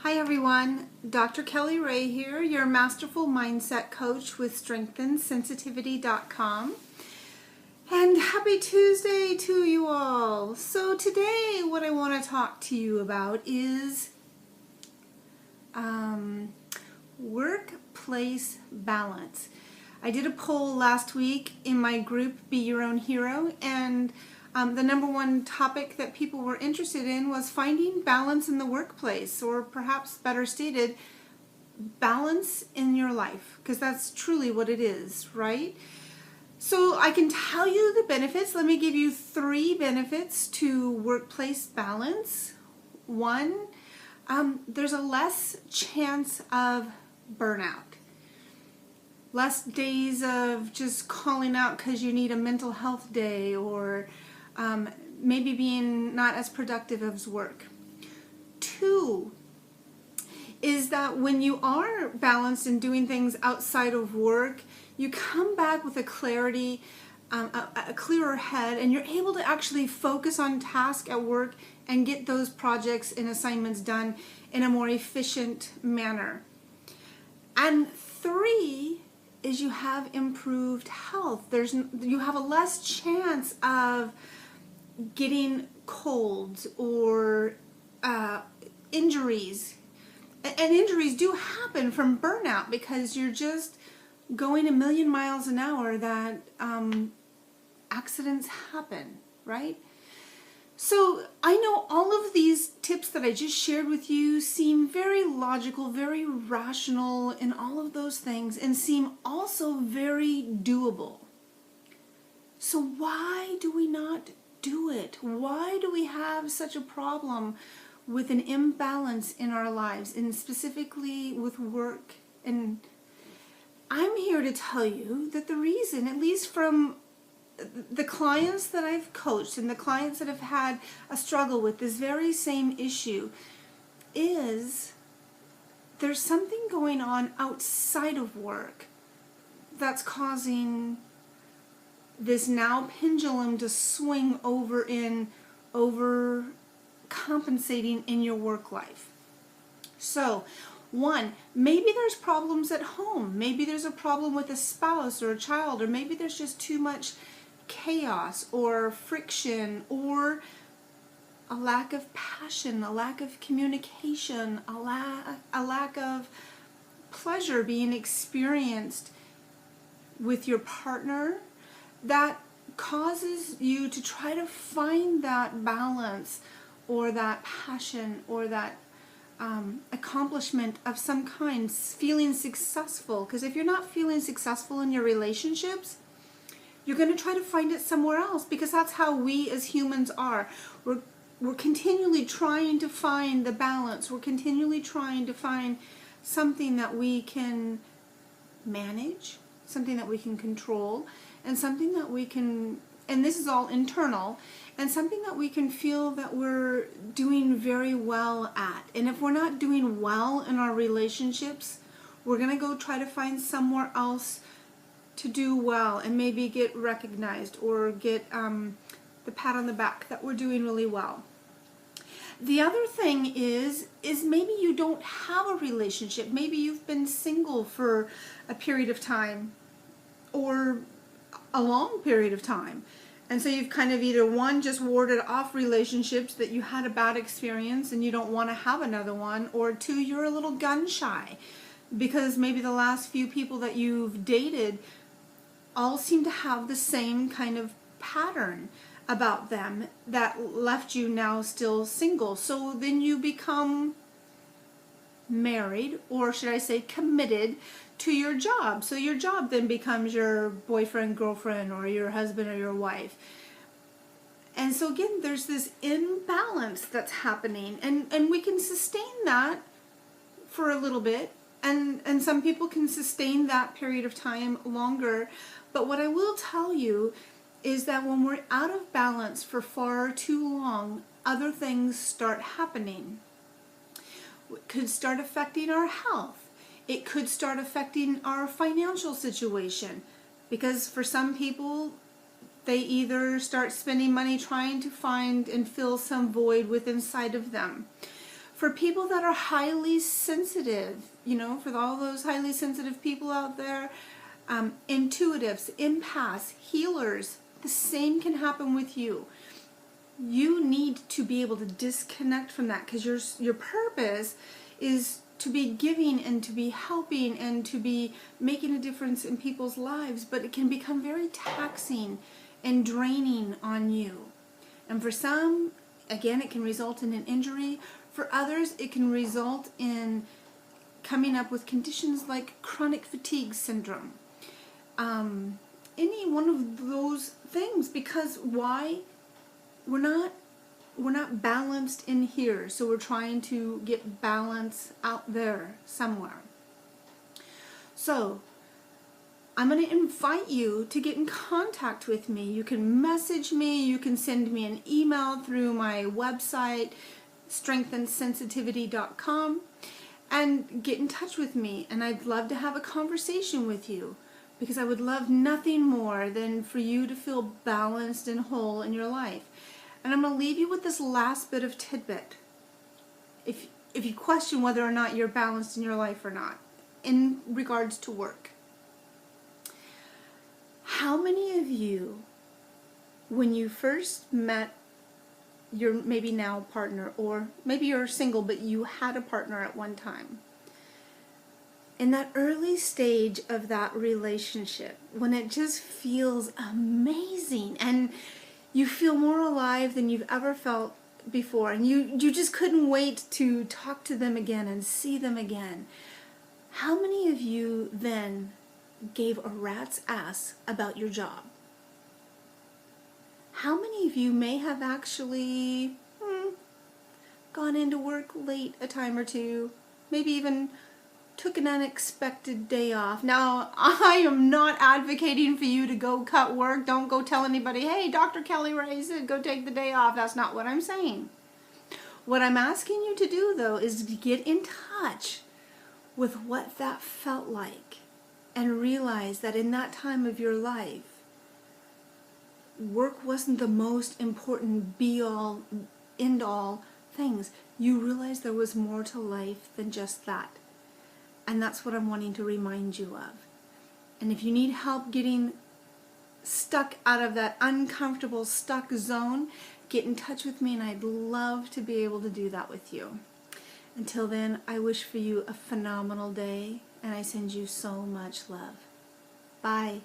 Hi everyone, Dr. Kelly Ray here, your Masterful Mindset Coach with StrengthenSensitivity.com. And happy Tuesday to you all. So today what I want to talk to you about is workplace balance. I did a poll last week in my group, Be Your Own Hero, and the number one topic that people were interested in was finding balance in the workplace, or perhaps better stated, balance in your life, because that's truly what it is, right? So I can tell you the benefits. Let me give you 3 benefits to workplace balance. 1, there's a less chance of burnout. Less days of just calling out because you need a mental health day, or maybe being not as productive as work. 2 is that when you are balanced and doing things outside of work, you come back with a clarity, a clearer head, and you're able to actually focus on tasks at work and get those projects and assignments done in a more efficient manner. And 3 is you have improved health. You have a less chance of getting colds or injuries. And injuries do happen from burnout because you're just going a million miles an hour that accidents happen, right? So I know all of these tips that I just shared with you seem very logical, very rational, and all of those things, and seem also very doable. So why do we not do it? Why do we have such a problem with an imbalance in our lives, and specifically with work? And I'm here to tell you that the reason, at least from the clients that I've coached and the clients that have had a struggle with this very same issue, is there's something going on outside of work that's causing this now pendulum to swing over compensating in your work life. So 1, maybe there's problems at home. Maybe there's a problem with a spouse or a child, or maybe there's just too much chaos or friction, or a lack of passion, a lack of communication, a lack of pleasure being experienced with your partner, that causes you to try to find that balance or that passion or that accomplishment of some kind, feeling successful. Because if you're not feeling successful in your relationships, you're going to try to find it somewhere else, because that's how we as humans are. We're continually trying to find the balance. We're continually trying to find something that we can manage, something that we can control, and something that we can, and this is all internal, and something that we can feel that we're doing very well at. And if we're not doing well in our relationships, we're going to go try to find somewhere else to do well and maybe get recognized or get the pat on the back that we're doing really well. The other thing is maybe you don't have a relationship. Maybe you've been single for a period of time or a long period of time. And so you've kind of either, 1, just warded off relationships that you had a bad experience and you don't want to have another one, or 2, you're a little gun shy because maybe the last few people that you've dated all seem to have the same kind of pattern about them that left you now still single. So then you become married, or should I say committed to your job. So your job then becomes your boyfriend, girlfriend, or your husband or your wife. And so again, there's this imbalance that's happening, and we can sustain that for a little bit, and some people can sustain that period of time longer. But what I will tell you is that when we're out of balance for far too long, other things start happening. It could start affecting our health. It could start affecting our financial situation, because for some people, they either start spending money trying to find and fill some void within inside of them. For people that are highly sensitive, for all those highly sensitive people out there, intuitives, empaths, healers, the same can happen with you. You need to be able to disconnect from that, because your purpose is to be giving and to be helping and to be making a difference in people's lives, but it can become very taxing and draining on you. And for some, again, it can result in an injury. For others, it can result in coming up with conditions like chronic fatigue syndrome. Any one of those things, because why? We're not balanced in here, so we're trying to get balance out there somewhere. So I'm going to invite you to get in contact with me. You can message me, you can send me an email through my website, strengthandsensitivity.com, and get in touch with me. And I'd love to have a conversation with you, because I would love nothing more than for you to feel balanced and whole in your life. And I'm going to leave you with this last bit of tidbit. If you question whether or not you're balanced in your life or not, in regards to work. How many of you, when you first met your maybe now partner, or maybe you're single but you had a partner at one time, in that early stage of that relationship, when it just feels amazing and you feel more alive than you've ever felt before, and you just couldn't wait to talk to them again and see them again, how many of you then gave a rat's ass about your job? How many of you may have actually gone into work late a time or two, maybe even took an unexpected day off? Now, I am not advocating for you to go cut work. Don't go tell anybody, hey, Dr. Kelly Ray said go take the day off. That's not what I'm saying. What I'm asking you to do, though, is to get in touch with what that felt like and realize that in that time of your life, work wasn't the most important be-all, end-all things. You realized there was more to life than just that. And that's what I'm wanting to remind you of. And if you need help getting stuck out of that uncomfortable, stuck zone, get in touch with me, and I'd love to be able to do that with you. Until then, I wish for you a phenomenal day, and I send you so much love. Bye.